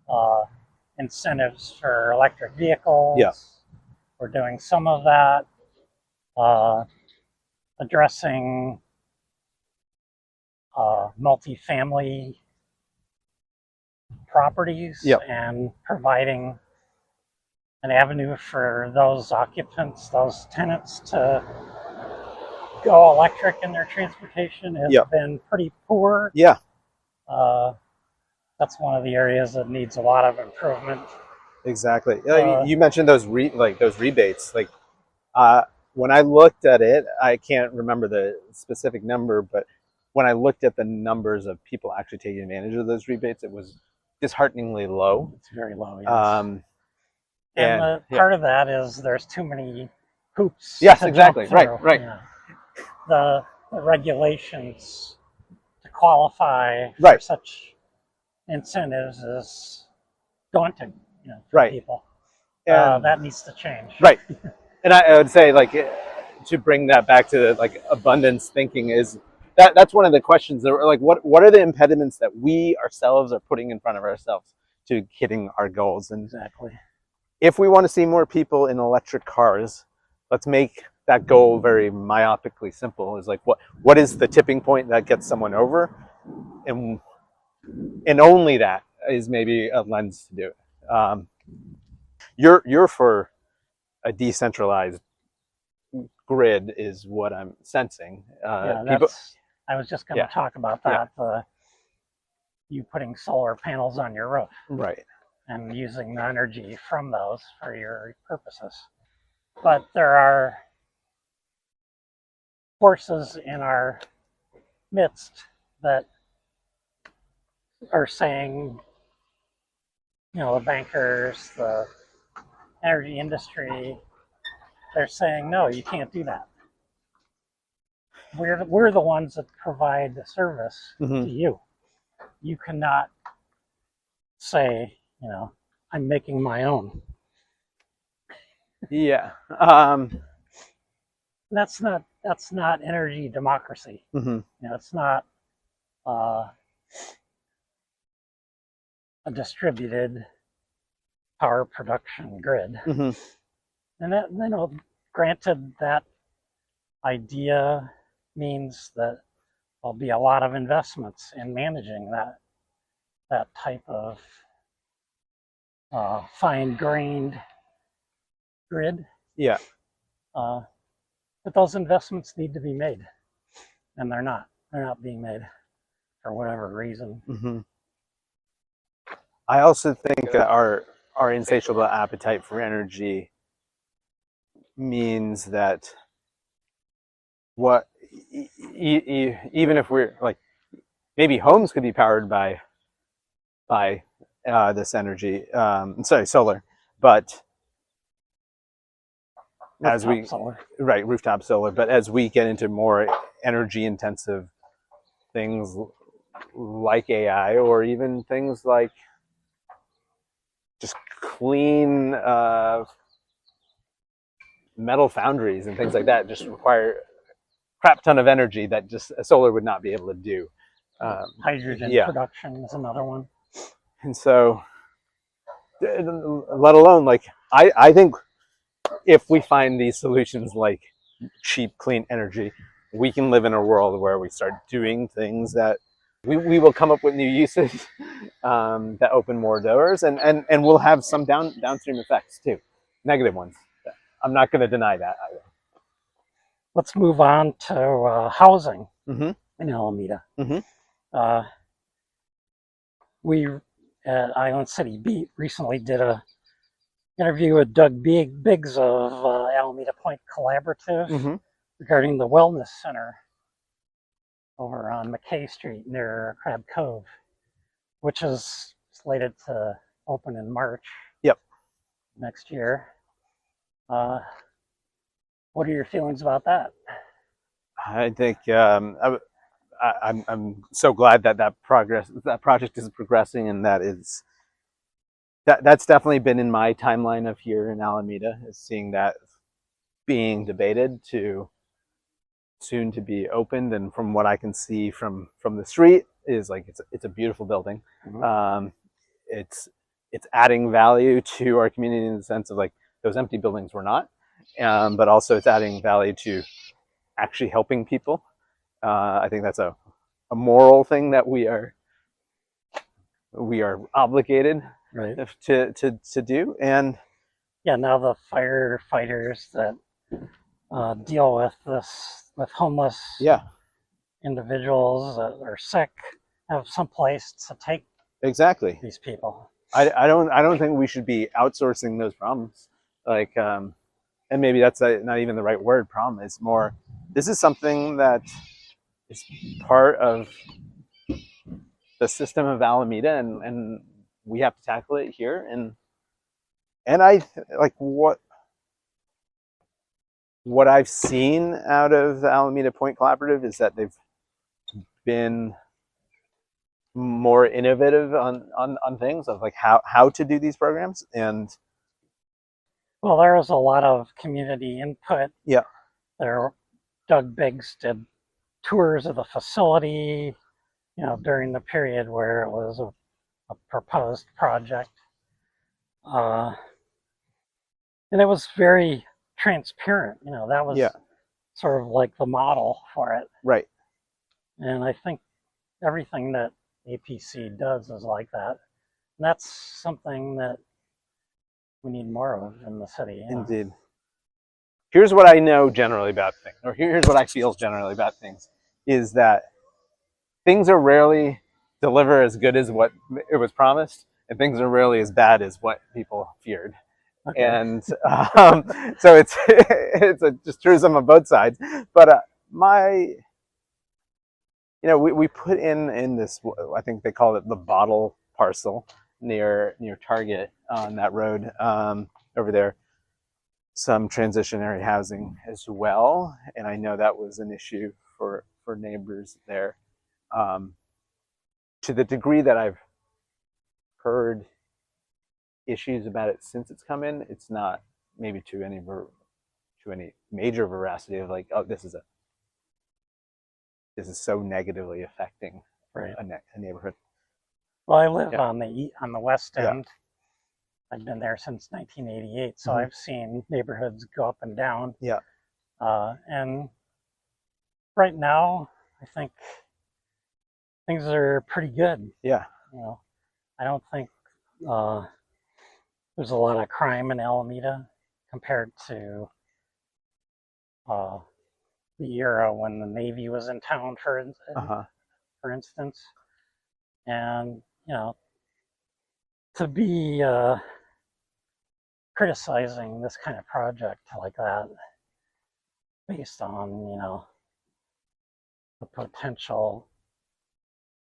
uh, incentives for electric vehicles. Yeah. We're doing some of that, addressing multifamily properties Yep. and providing an avenue for those occupants, those tenants, to go electric in their transportation has Yep. been pretty poor. Yeah. That's one of the areas that needs a lot of improvement. Exactly. You mentioned those rebates. Like when I looked at it, I can't remember the specific number, but when I looked at the numbers of people actually taking advantage of those rebates, it was dishearteningly low. It's very low, yes. And part of that is there's too many hoops. Yes, exactly. Right. Yeah. The regulations to qualify for such incentives is daunting, for people. And that needs to change. Right. And I would say, like, to bring that back to like abundance thinking is that's one of the questions that like what are the impediments that we ourselves are putting in front of ourselves to hitting our goals. And exactly, if we want to see more people in electric cars, let's make that goal very myopically simple. Is like what is the tipping point that gets someone over, and only that is maybe a lens to do it. You're for a decentralized grid is what I'm sensing. I was just going to talk about that. You putting solar panels on your roof, right, and using the energy from those for your purposes. But there are forces in our midst that are saying, the bankers, the energy industry, they're saying, no, you can't do that. We're the ones that provide the service to you. You cannot say, I'm making my own. Yeah. That's not energy democracy. It's not a distributed power production grid. And that, granted, that idea means that there'll be a lot of investments in managing that type of fine-grained grid. Yeah. But those investments need to be made, and they're not. They're not being made for whatever reason. I also think that our insatiable appetite for energy means that even if we're like, maybe homes could be powered by this energy, solar, but rooftop solar, but as we get into more energy intensive things like AI, or even things like just clean metal foundries and things like that, just require a crap ton of energy that just a solar would not be able to do. Hydrogen production is another one. And so, let alone, like, I think if we find these solutions like cheap, clean energy, we can live in a world where we start doing things that we will come up with new uses that open more doors, and we'll have some downstream effects too, negative ones. I'm not going to deny that either. Let's move on to housing in Alameda. We at Island City Beat recently did a interview with Doug Biggs of Alameda Point Collaborative regarding the Wellness Center over on McKay Street near Crab Cove, which is slated to open in March next year. What are your feelings about that? I think I'm so glad that project is progressing, and that's definitely been in my timeline of here in Alameda, is seeing that being debated to soon to be opened. And from what I can see from the street is like it's a beautiful building. It's it's adding value to our community in the sense of like those empty buildings were not, but also it's adding value to actually helping people. I think that's a moral thing that we are obligated Right. to do. And yeah, now the firefighters that deal with homeless yeah, individuals that are sick have some place to take exactly. these people. I don't think we should be outsourcing those problems. Like, and maybe that's not even the right word. Problem. It's more. This is something that is part of the system of Alameda, and we have to tackle it here. And I like what I've seen out of the Alameda Point Collaborative is that they've been more innovative on things of like how to do these programs. And well, there was a lot of community input. Yeah. There, Doug Biggs did tours of the facility, during the period where it was a proposed project. And it was very transparent. That was sort of like the model for it. Right. And I think everything that APC does is like that. And that's something that we need more of in the city. Indeed. Here's what I know generally about things, or here's what I feel generally about things, is that things are rarely deliver as good as what it was promised, and things are rarely as bad as what people feared. Okay. And so it's a just truism on both sides. But we put in this, I think they call it the bottle parcel near Target on that road over there, some transitionary housing as well. And I know that was an issue for neighbors there. To the degree that I've heard issues about it since it's come in, it's not maybe to any major veracity of like, oh, this is so negatively affecting a neighborhood. Well, I live on the west end. I've been there since 1988, so I've seen neighborhoods go up and down. Yeah. And right now, I think things are pretty good. Yeah. I don't think there's a lot of crime in Alameda compared to the era when the Navy was in town, for instance. And, to be criticizing this kind of project like that based on, the potential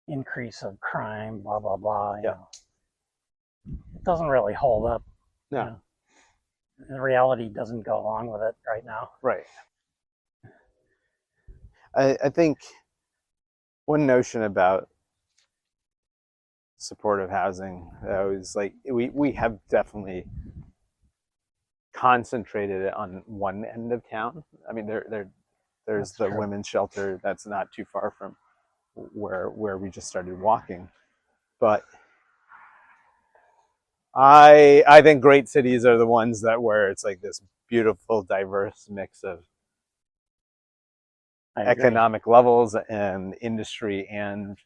increase of crime, blah, blah, blah, it doesn't really hold up. No. The reality doesn't go along with it right now. Right. I think one notion about supportive housing is like we have definitely concentrated it on one end of town. I mean, there's that's the true. Women's shelter that's not too far from where we just started walking, but I think great cities are the ones that where it's like this beautiful, diverse mix of economic levels and industry and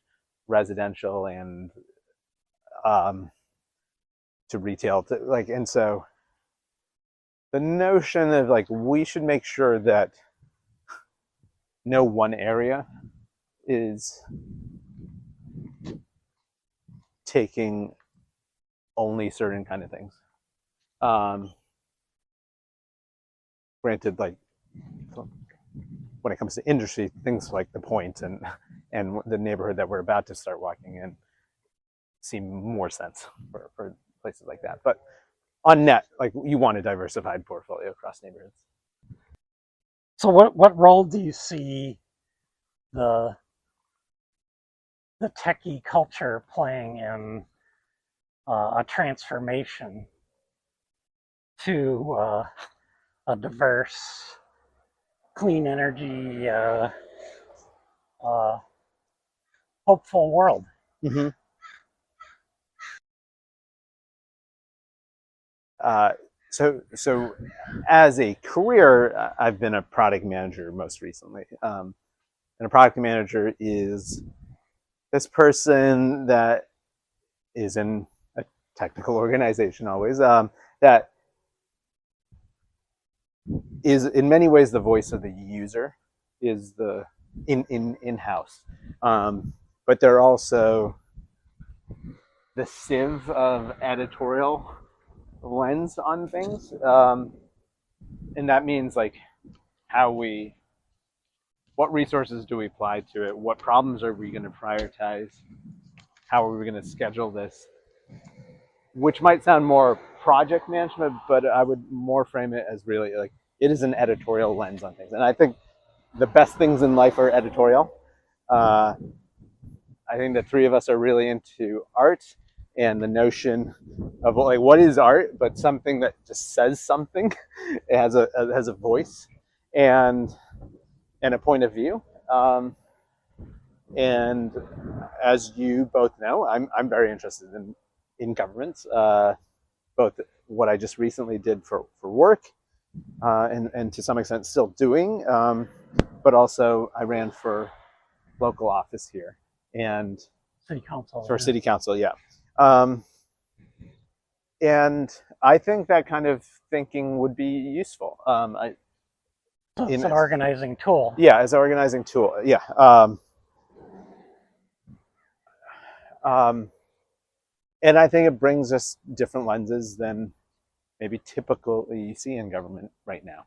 residential and to retail, to like, and so the notion of like we should make sure that no one area is taking only certain kind of things. Granted, like when it comes to industry, things like the Point and the neighborhood that we're about to start walking in seem more sense for places like that. But on net, like you want a diversified portfolio across neighborhoods. So what role do you see the techie culture playing in a transformation to a diverse, clean energy, hopeful world? Mm-hmm. So as a career, I've been a product manager most recently. And a product manager is this person that is in a technical organization always, that is in many ways the voice of the user, is the in-house. But they're also the sieve of editorial lens on things. And that means like what resources do we apply to it? What problems are we going to prioritize? How are we going to schedule this? Which might sound more project management, but I would more frame it as really like it is an editorial lens on things. And I think the best things in life are editorial. I think the three of us are really into art and the notion of like what is art, but something that just says something. It has a voice and a point of view. And as you both know, I'm very interested in governments, both what I just recently did for work, and to some extent still doing, but also I ran for local office here and City council. for city council, yeah. And I think that kind of thinking would be useful. It's an organizing tool. Yeah, as an organizing tool. Yeah. And I think it brings us different lenses than maybe typically you see in government right now.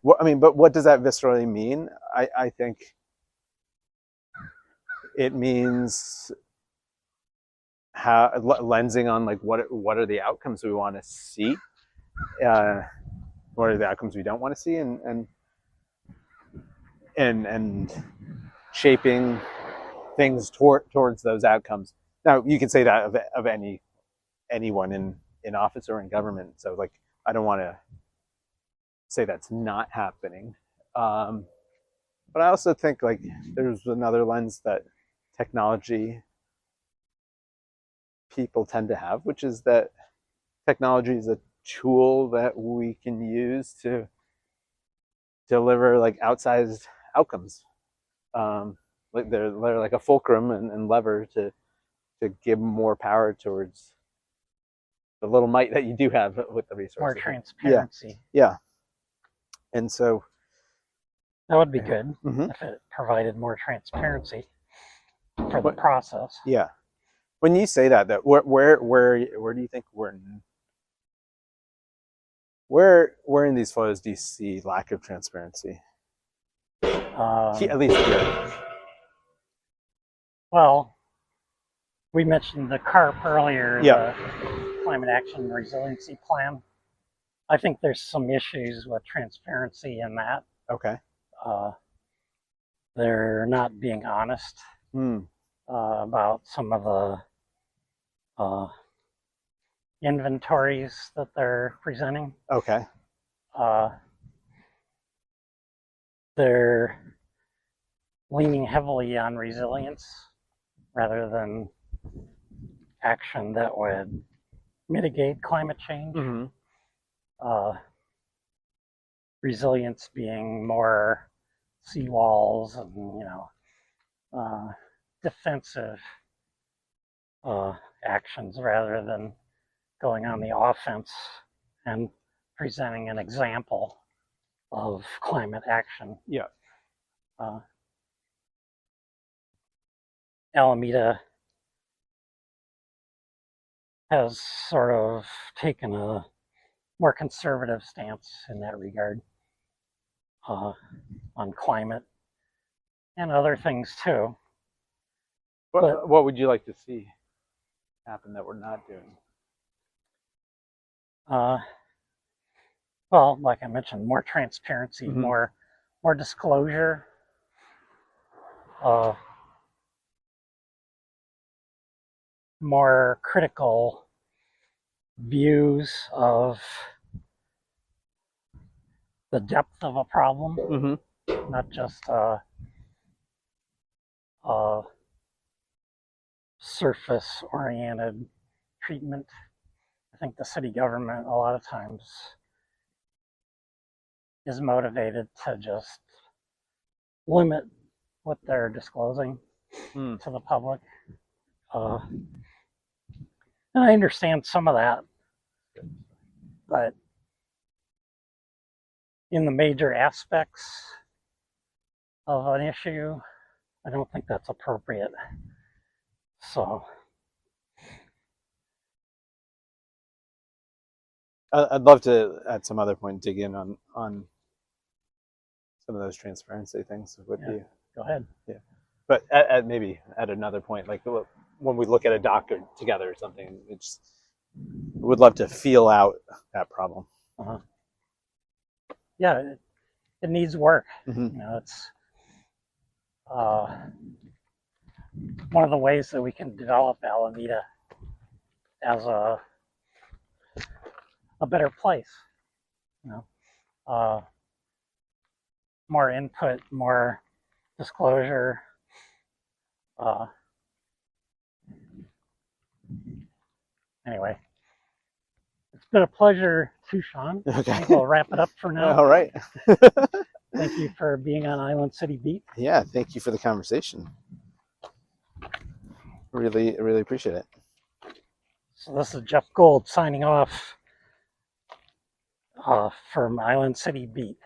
But what does that viscerally mean? I think it means lensing on like what are the outcomes we want to see, what are the outcomes we don't want to see, and shaping things towards those outcomes. Now you can say that of anyone in office or in government. So like I don't want to say that's not happening, but I also think like there's another lens that technology people tend to have, which is that technology is a tool that we can use to deliver like outsized outcomes. Like they're like a fulcrum and lever to give more power towards the little might that you do have with the resources. More transparency. Yeah. And so that would be good if it provided more transparency for the process. Yeah. When you say that where do you think where in these flows do you see lack of transparency? At least here. Well, we mentioned the CARP earlier, the Climate Action and Resiliency Plan. I think there's some issues with transparency in that. Okay. They're not being honest about some of the inventories that they're presenting. Okay. They're leaning heavily on resilience rather than action that would mitigate climate change. Resilience being more seawalls and defensive actions rather than going on the offense and presenting an example of climate action. Yeah. Alameda has sort of taken a more conservative stance in that regard on climate and other things too. What would you like to see happen that we're not doing? Well, like I mentioned, more transparency, more disclosure, more critical views of the depth of a problem, not just surface-oriented treatment. I think the city government a lot of times is motivated to just limit what they're disclosing to the public. And I understand some of that, but in the major aspects of an issue, I don't think that's appropriate. So I'd love to at some other point dig in on some of those transparency things. Would yeah, be go ahead. Yeah, but at maybe at another point, like when we look at a doc together or something, it's would love to feel out that problem. Yeah, it needs work. Mm-hmm. You know, it's one of the ways that we can develop Alameda as a better place. You know, more input, more disclosure. Anyway, it's been a pleasure, Thushan. Okay. I think we'll wrap it up for now. All right. Thank you for being on Island City Beat. Yeah, thank you for the conversation. Really, really appreciate it. So this is Jeff Gould signing off from Island City Beat.